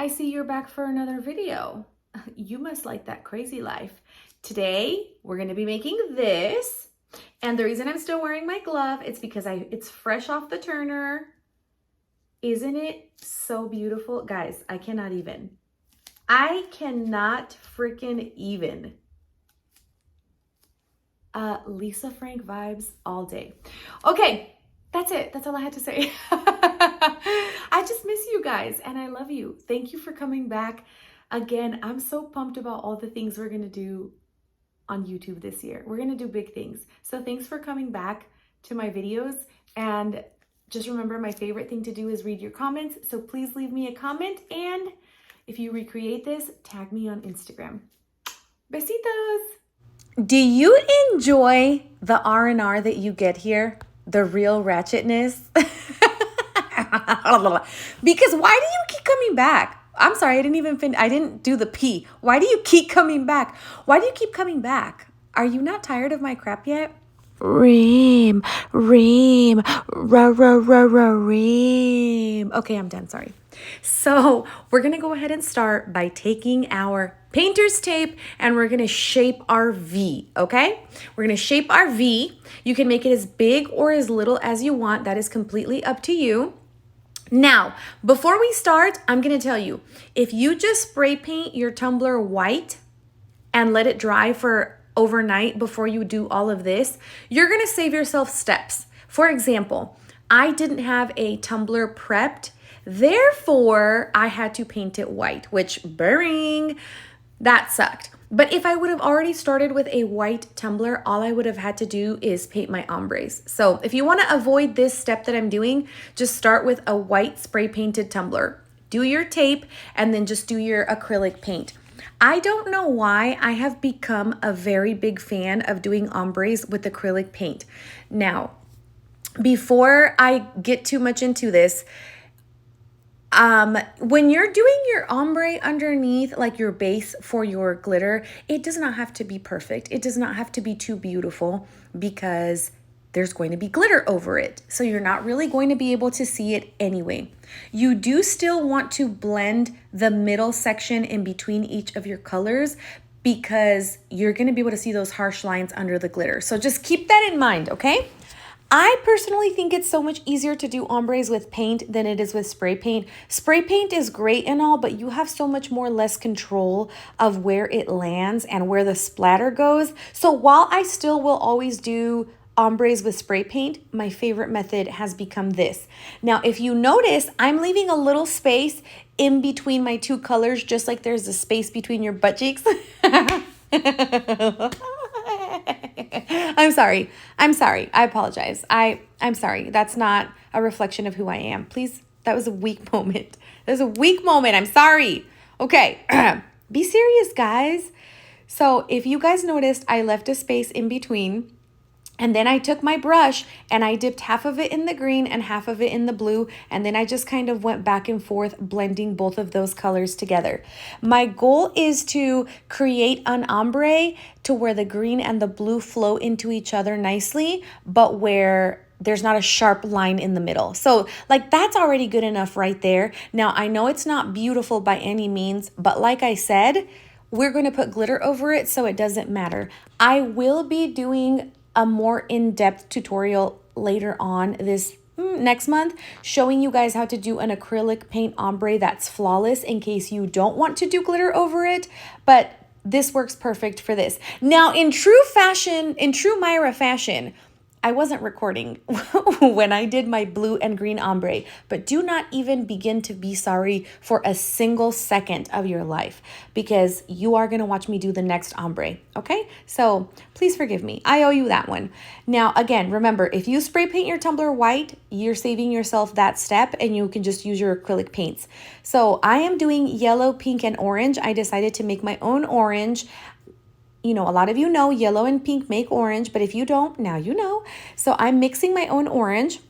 I see you're back for another video. You must like that crazy life. Today, we're gonna be making this. And the reason I'm still wearing my glove, it's because it's fresh off the turner. Isn't it so beautiful? Guys, I cannot freaking even. Lisa Frank vibes all day. Okay, that's it. That's all I had to say. I just miss you guys and I love you. Thank you for coming back. Again, I'm so pumped about all the things we're going to do on YouTube this year. We're going to do big things. So thanks for coming back to my videos. And just remember, my favorite thing to do is read your comments. So please leave me a comment. And if you recreate this, tag me on Instagram. Besitos. Do you enjoy the R&R that you get here? The real ratchetness? Because why do you keep coming back? I'm sorry, I didn't do the P. Why do you keep coming back? Why do you keep coming back? Are you not tired of my crap yet? Ream. Okay, I'm done, sorry. So we're gonna go ahead and start by taking our painter's tape and we're gonna shape our V, okay? We're gonna shape our V. You can make it as big or as little as you want. That is completely up to you. Now, before we start, I'm gonna tell you, if you just spray paint your tumbler white and let it dry for overnight before you do all of this, you're gonna save yourself steps. For example, I didn't have a tumbler prepped, therefore I had to paint it white, which boring, that sucked. But if I would have already started with a white tumbler, all I would have had to do is paint my ombres. So if you want to avoid this step that I'm doing, just start with a white spray painted tumbler. Do your tape and then just do your acrylic paint. I don't know why I have become a very big fan of doing ombres with acrylic paint. Now, before I get too much into this, when you're doing your ombre underneath, like your base for your glitter, it does not have to be perfect. It does not have to be too beautiful because there's going to be glitter over it. So you're not really going to be able to see it anyway. You do still want to blend the middle section in between each of your colors because you're going to be able to see those harsh lines under the glitter. So just keep that in mind, okay? I personally think it's so much easier to do ombres with paint than it is with spray paint. Spray paint is great and all, but you have so much more less control of where it lands and where the splatter goes. So while I still will always do ombres with spray paint, my favorite method has become this. Now, if you notice, I'm leaving a little space in between my two colors, just like there's a space between your butt cheeks. I'm sorry. I apologize. I'm sorry. That's not a reflection of who I am. Please, that was a weak moment. I'm sorry. Okay. Be serious, guys. So if you guys noticed, I left a space in between. And then I took my brush and I dipped half of it in the green and half of it in the blue. And then I just kind of went back and forth, blending both of those colors together. My goal is to create an ombre to where the green and the blue flow into each other nicely, but where there's not a sharp line in the middle. So like that's already good enough right there. Now I know it's not beautiful by any means, but like I said, we're going to put glitter over it, so it doesn't matter. I will be doing a more in-depth tutorial later on this next month, showing you guys how to do an acrylic paint ombre that's flawless in case you don't want to do glitter over it, but this works perfect for this. Now, in true Mayra fashion, I wasn't recording when I did my blue and green ombre, but do not even begin to be sorry for a single second of your life because you are going to watch me do the next ombre, okay? So please forgive me. I owe you that one. Now, again, remember, if you spray paint your tumbler white, you're saving yourself that step and you can just use your acrylic paints. So I am doing yellow, pink, and orange. I decided to make my own orange. You know, a lot of you know yellow and pink make orange, but if you don't, now you know. So I'm mixing my own orange.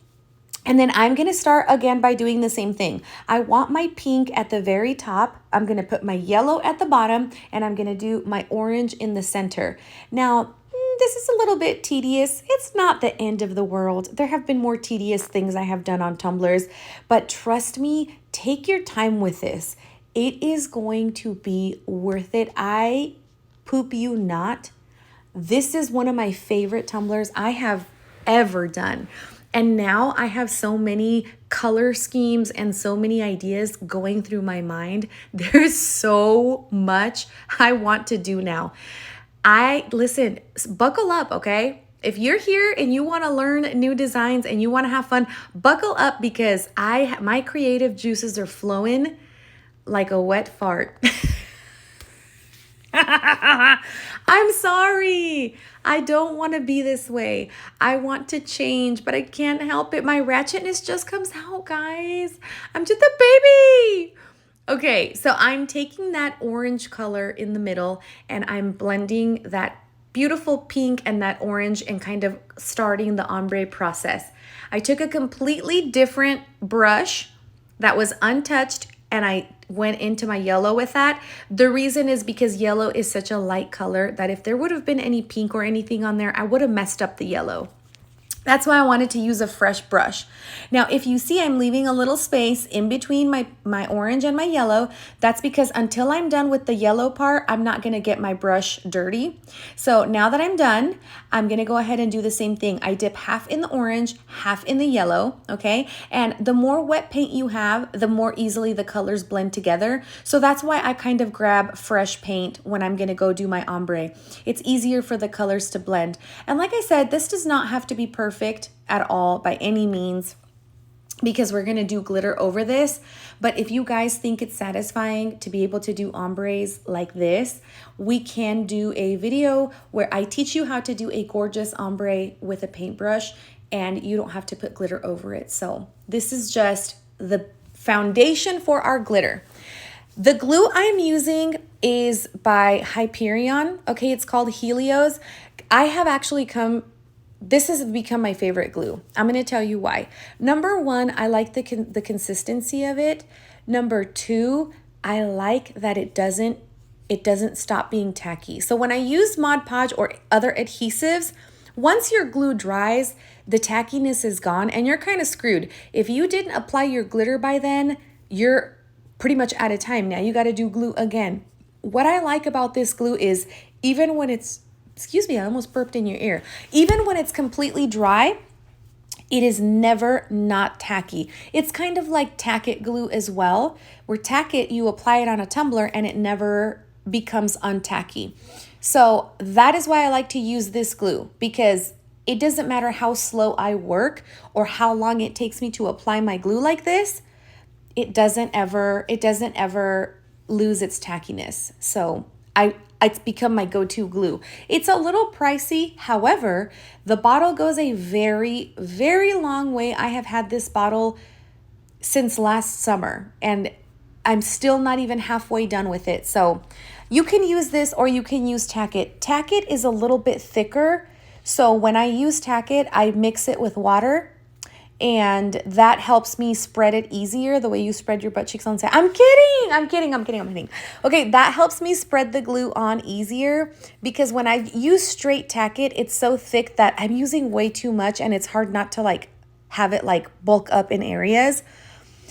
And then I'm going to start again by doing the same thing. I want my pink at the very top. I'm going to put my yellow at the bottom, and I'm going to do my orange in the center. Now, this is a little bit tedious. It's not the end of the world. There have been more tedious things I have done on tumblers, but trust me, take your time with this. It is going to be worth it. I poop you not. This is one of my favorite tumblers I have ever done. And now I have so many color schemes and so many ideas going through my mind. There's so much I want to do now. Listen, buckle up, okay? If you're here and you want to learn new designs and you want to have fun, buckle up because my creative juices are flowing like a wet fart. I'm sorry. I don't want to be this way. I want to change, but I can't help it. My ratchetness just comes out, guys. I'm just a baby. Okay, so I'm taking that orange color in the middle and I'm blending that beautiful pink and that orange and kind of starting the ombre process. I took a completely different brush that was untouched and I went into my yellow with that. The reason is because yellow is such a light color that if there would have been any pink or anything on there, I would have messed up the yellow. That's why I wanted to use a fresh brush. Now, if you see I'm leaving a little space in between my orange and my yellow, that's because until I'm done with the yellow part, I'm not gonna get my brush dirty. So now that I'm done, I'm gonna go ahead and do the same thing. I dip half in the orange, half in the yellow, okay? And the more wet paint you have, the more easily the colors blend together. So that's why I kind of grab fresh paint when I'm gonna go do my ombre. It's easier for the colors to blend. And like I said, this does not have to be perfect at all by any means because we're going to do glitter over this. But if you guys think it's satisfying to be able to do ombres like this, we can do a video where I teach you how to do a gorgeous ombre with a paintbrush and you don't have to put glitter over it. So this is just the foundation for our glitter. The glue I'm using is by Hyperion. Okay, it's called Helios. This has become my favorite glue. I'm going to tell you why. Number one, I like the consistency of it. Number two, I like that it doesn't stop being tacky. So when I use Mod Podge or other adhesives, once your glue dries, the tackiness is gone and you're kind of screwed. If you didn't apply your glitter by then, you're pretty much out of time. Now you got to do glue again. What I like about this glue is even when it's excuse me, I almost burped in your ear. Even when it's completely dry, it is never not tacky. It's kind of like tack-it glue as well, where tack-it, you apply it on a tumbler and it never becomes untacky. So that is why I like to use this glue because it doesn't matter how slow I work or how long it takes me to apply my glue like this, it doesn't ever lose its tackiness. So it's become my go-to glue. It's a little pricey. However, the bottle goes a very, very long way. I have had this bottle since last summer and I'm still not even halfway done with it. So you can use this or you can use Tack-It. Tack-It is a little bit thicker. So when I use Tack-It, I mix it with water and that helps me spread it easier the way you spread your butt cheeks on set. I'm kidding. Okay, that helps me spread the glue on easier because when I use straight Tack-It, it's so thick that I'm using way too much and it's hard not to like have it like bulk up in areas.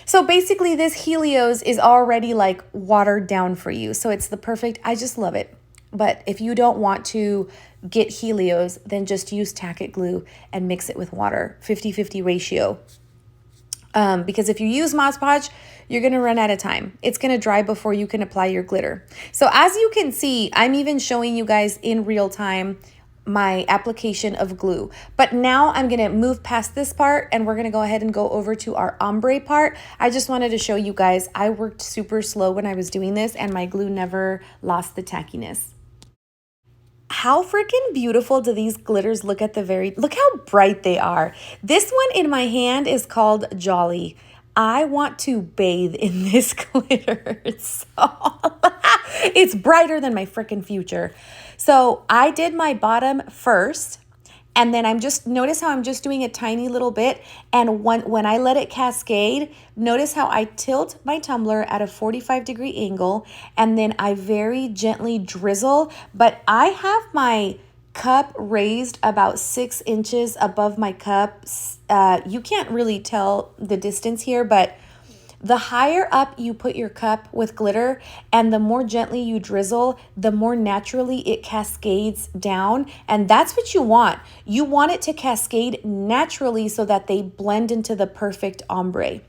So basically this Helios is already like watered down for you. So it's the perfect, I just love it. But if you don't want to get Helios, then just use Tack-It glue and mix it with water, 50-50 ratio. Because if you use Mod Podge, you're going to run out of time. It's going to dry before you can apply your glitter. So as you can see, I'm even showing you guys in real time my application of glue. But now I'm going to move past this part and we're going to go ahead and go over to our ombre part. I just wanted to show you guys, I worked super slow when I was doing this and my glue never lost the tackiness. How freaking beautiful do these glitters look look how bright they are. This one in my hand is called Jolly. I want to bathe in this glitter. It's brighter than my freaking future. So I did my bottom first and then notice how I'm just doing a tiny little bit. And when I let it cascade, notice how I tilt my tumbler at a 45-degree angle and then I very gently drizzle. But I have my cup raised about 6 inches above my cup. You can't really tell the distance here, but The higher up you put your cup with glitter and the more gently you drizzle, the more naturally it cascades down. And that's what you want. You want it to cascade naturally so that they blend into the perfect ombre.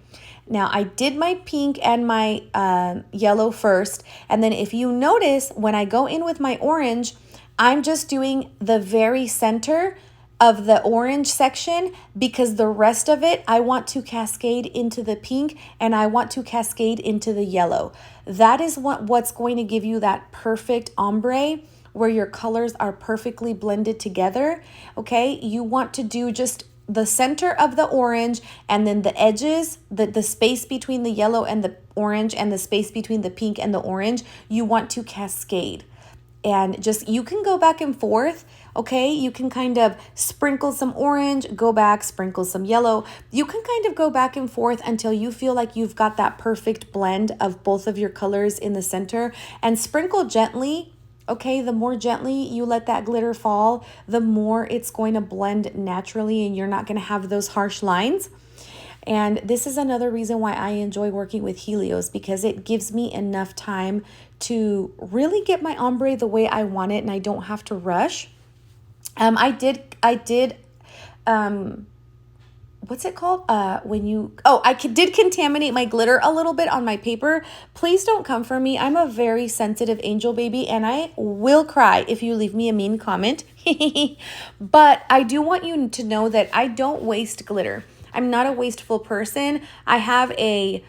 Now, I did my pink and my yellow first. And then if you notice, when I go in with my orange, I'm just doing the very center of the orange section because the rest of it, I want to cascade into the pink and I want to cascade into the yellow. That is what's going to give you that perfect ombre where your colors are perfectly blended together. Okay, you want to do just the center of the orange and then the edges, the space between the yellow and the orange and the space between the pink and the orange, you want to cascade. And just, you can go back and forth, okay? You can kind of sprinkle some orange, go back, sprinkle some yellow. You can kind of go back and forth until you feel like you've got that perfect blend of both of your colors in the center. And sprinkle gently, okay? The more gently you let that glitter fall, the more it's going to blend naturally and you're not going to have those harsh lines. And this is another reason why I enjoy working with Helios, because it gives me enough time to really get my ombre the way I want it and I don't have to rush. I did, what's it called? I did contaminate my glitter a little bit on my paper. Please don't come for me. I'm a very sensitive angel baby and I will cry if you leave me a mean comment. But I do want you to know that I don't waste glitter. I'm not a wasteful person. I have a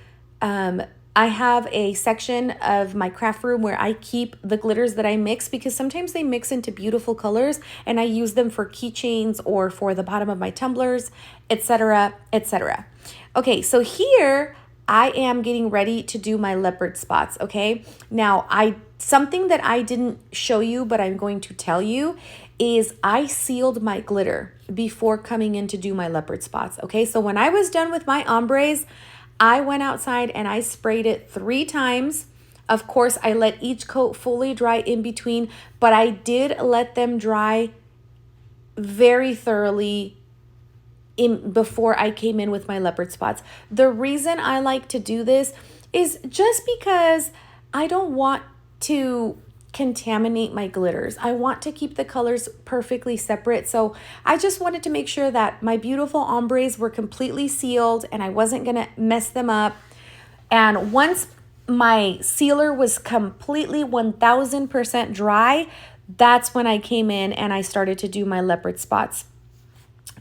section of my craft room where I keep the glitters that I mix because sometimes they mix into beautiful colors and I use them for keychains or for the bottom of my tumblers, etc., etc. Okay, so here I am getting ready to do my leopard spots, okay? Now, something that I didn't show you, but I'm going to tell you, is I sealed my glitter before coming in to do my leopard spots, okay? So when I was done with my ombres, I went outside and I sprayed it 3 times. Of course, I let each coat fully dry in between, but I did let them dry very thoroughly before I came in with my leopard spots. The reason I like to do this is just because I don't want to contaminate my glitters. I want to keep the colors perfectly separate. So I just wanted to make sure that my beautiful ombres were completely sealed and I wasn't going to mess them up. And once my sealer was completely 1000% dry, that's when I came in and I started to do my leopard spots.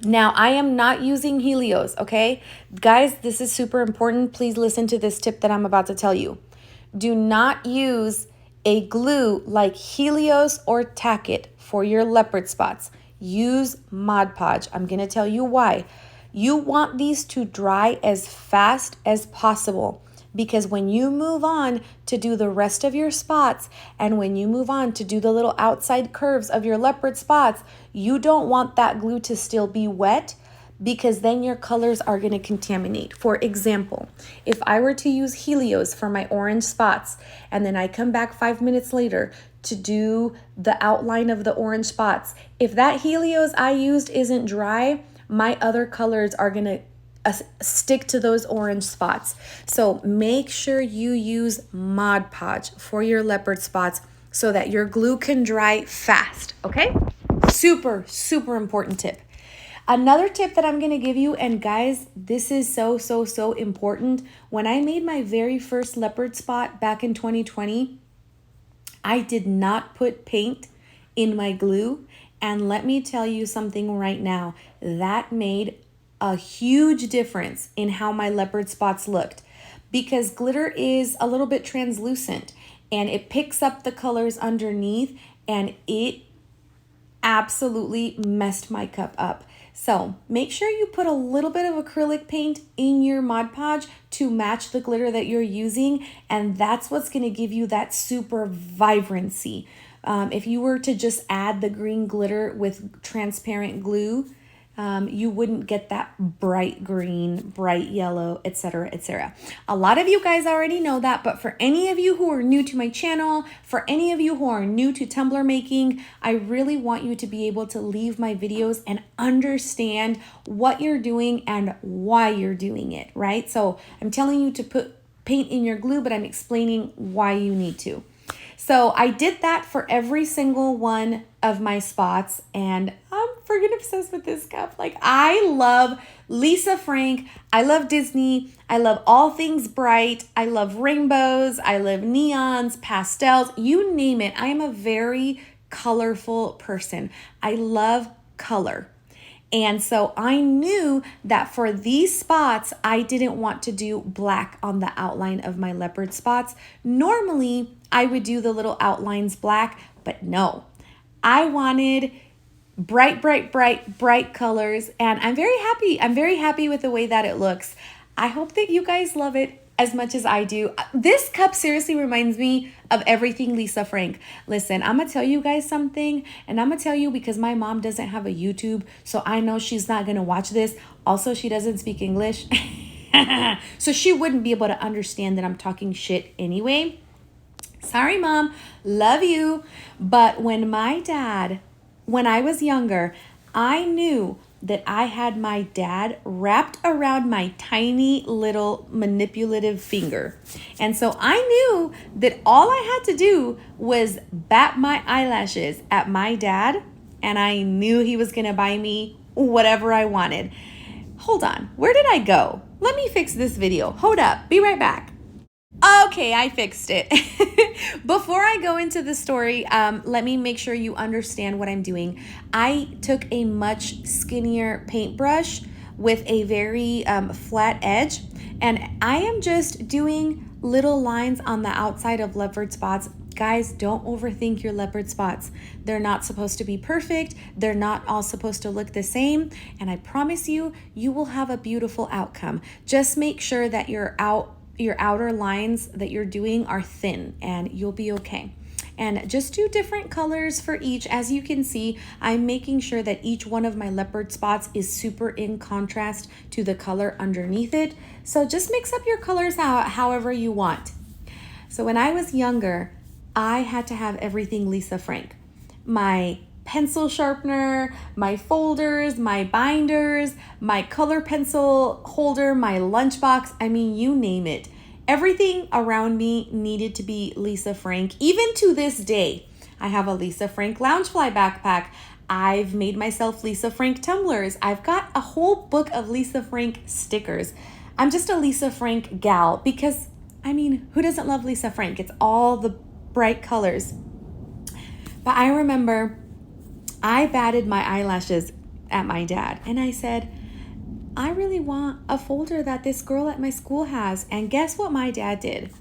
Now, I am not using Helios, okay? Guys, this is super important. Please listen to this tip that I'm about to tell you. Do not use a glue like Helios or Tack It for your leopard spots. Use Mod Podge. I'm going to tell you why. You want these to dry as fast as possible because when you move on to do the rest of your spots and when you move on to do the little outside curves of your leopard spots, you don't want that glue to still be wet because then your colors are going to contaminate. For example, if I were to use Helios for my orange spots and then I come back 5 minutes later to do the outline of the orange spots, if that Helios I used isn't dry, my other colors are going to stick to those orange spots. So make sure you use Mod Podge for your leopard spots so that your glue can dry fast, okay? Super, super important tip. Another tip that I'm going to give you, and guys, this is so, so, so important. When I made my very first leopard spot back in 2020, I did not put paint in my glue. And let me tell you something right now, that made a huge difference in how my leopard spots looked because glitter is a little bit translucent and it picks up the colors underneath and it absolutely messed my cup up. So make sure you put a little bit of acrylic paint in your Mod Podge to match the glitter that you're using, and that's what's going to give you that super vibrancy. If you were to just add the green glitter with transparent glue, you wouldn't get that bright green, bright yellow, etc., etc. A lot of you guys already know that, but for any of you who are new to my channel, for any of you who are new to tumbler making, I really want you to be able to leave my videos and understand what you're doing and why you're doing it, right? So I'm telling you to put paint in your glue, but I'm explaining why you need to. So I did that for every single one of my spots, and I'm freaking obsessed with this cup. Like, I love Lisa Frank. I love Disney. I love all things bright. I love rainbows. I love neons, pastels, you name it. I am a very colorful person. I love color. And so I knew that for these spots, I didn't want to do black on the outline of my leopard spots. Normally, I would do the little outlines black, but no. I wanted bright, bright, bright, bright colors, and I'm very happy. I'm very happy with the way that it looks. I hope that you guys love it as much as I do. This cup seriously reminds me of everything Lisa Frank. Listen, I'm gonna tell you guys something, and I'm gonna tell you because my mom doesn't have a YouTube, so I know she's not gonna watch this. Also, she doesn't speak English, so she wouldn't be able to understand that I'm talking shit anyway. Sorry, Mom, love you. But when I was younger, I knew that I had my dad wrapped around my tiny little manipulative finger. And so I knew that all I had to do was bat my eyelashes at my dad, and I knew he was gonna buy me whatever I wanted. Hold on, where did I go? Let me fix this video. Hold up, be right back. Okay, I fixed it. Before I go into the story, let me make sure you understand what I'm doing. I took a much skinnier paintbrush with a very flat edge, and I am just doing little lines on the outside of leopard spots. Guys, don't overthink your leopard spots. They're not supposed to be perfect. They're not all supposed to look the same. And I promise you, you will have a beautiful outcome. Just make sure that your outer lines that you're doing are thin, and you'll be okay. And just do different colors for each. As you can see, I'm making sure that each one of my leopard spots is super in contrast to the color underneath it. So just mix up your colors however you want. So when I was younger, I had to have everything Lisa Frank. My pencil sharpener, my folders, my binders, my color pencil holder, my lunchbox, I mean, you name it. Everything around me needed to be Lisa Frank. Even to this day, I have a Lisa Frank Loungefly backpack. I've made myself Lisa Frank tumblers. I've got a whole book of Lisa Frank stickers. I'm just a Lisa Frank gal because, I mean, who doesn't love Lisa Frank? It's all the bright colors. But I remember I batted my eyelashes at my dad, and I said, I really want a folder that this girl at my school has. And guess what my dad did?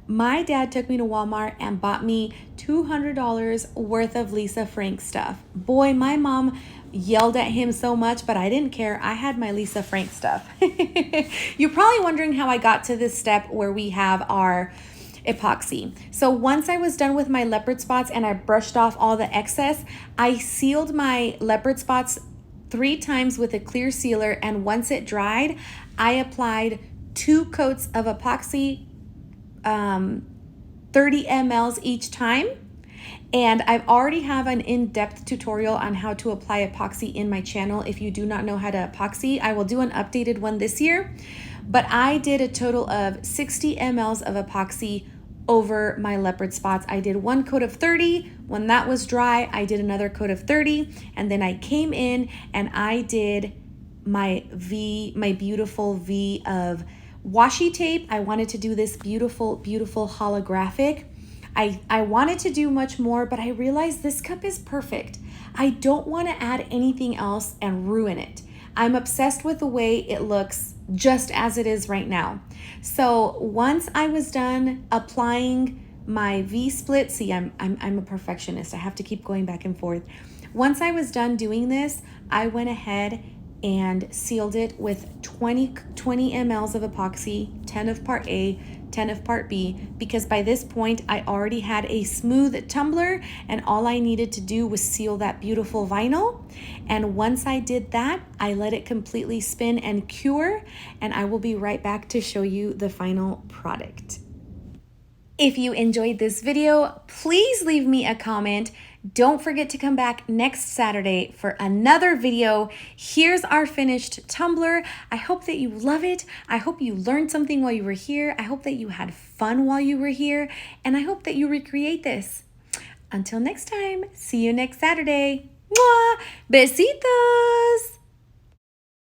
My dad took me to Walmart and bought me $200 worth of Lisa Frank stuff. Boy, my mom yelled at him so much, but I didn't care. I had my Lisa Frank stuff. You're probably wondering how I got to this step where we have our epoxy. So once I was done with my leopard spots and I brushed off all the excess, I sealed my leopard spots 3 times with a clear sealer, and once it dried, I applied 2 coats of epoxy, 30 mLs each time. And I've already have an in-depth tutorial on how to apply epoxy in my channel. If you do not know how to epoxy, I will do an updated one this year. But I did a total of 60 mLs of epoxy over my leopard spots. I did 1 coat of 30. When that was dry, I did another coat of 30. And then I came in and I did my beautiful V of washi tape. I wanted to do this beautiful, beautiful holographic. I wanted to do much more, but I realized this cup is perfect. I don't want to add anything else and ruin it. I'm obsessed with the way it looks just as it is right now. So once I was done applying my V-split, see, I'm a perfectionist. I have to keep going back and forth. Once I was done doing this, I went ahead and sealed it with 20 mLs of epoxy, 10 of part A, 10 of part B, because by this point I already had a smooth tumbler and all I needed to do was seal that beautiful vinyl. And once I did that, I let it completely spin and cure, and I will be right back to show you the final product. If you enjoyed this video, please leave me a comment. Don't forget to come back next Saturday for another video. Here's our finished tumbler. I hope that you love it. I hope you learned something while you were here. I hope that you had fun while you were here. And I hope that you recreate this. Until next time, see you next Saturday. Mwah! Besitos!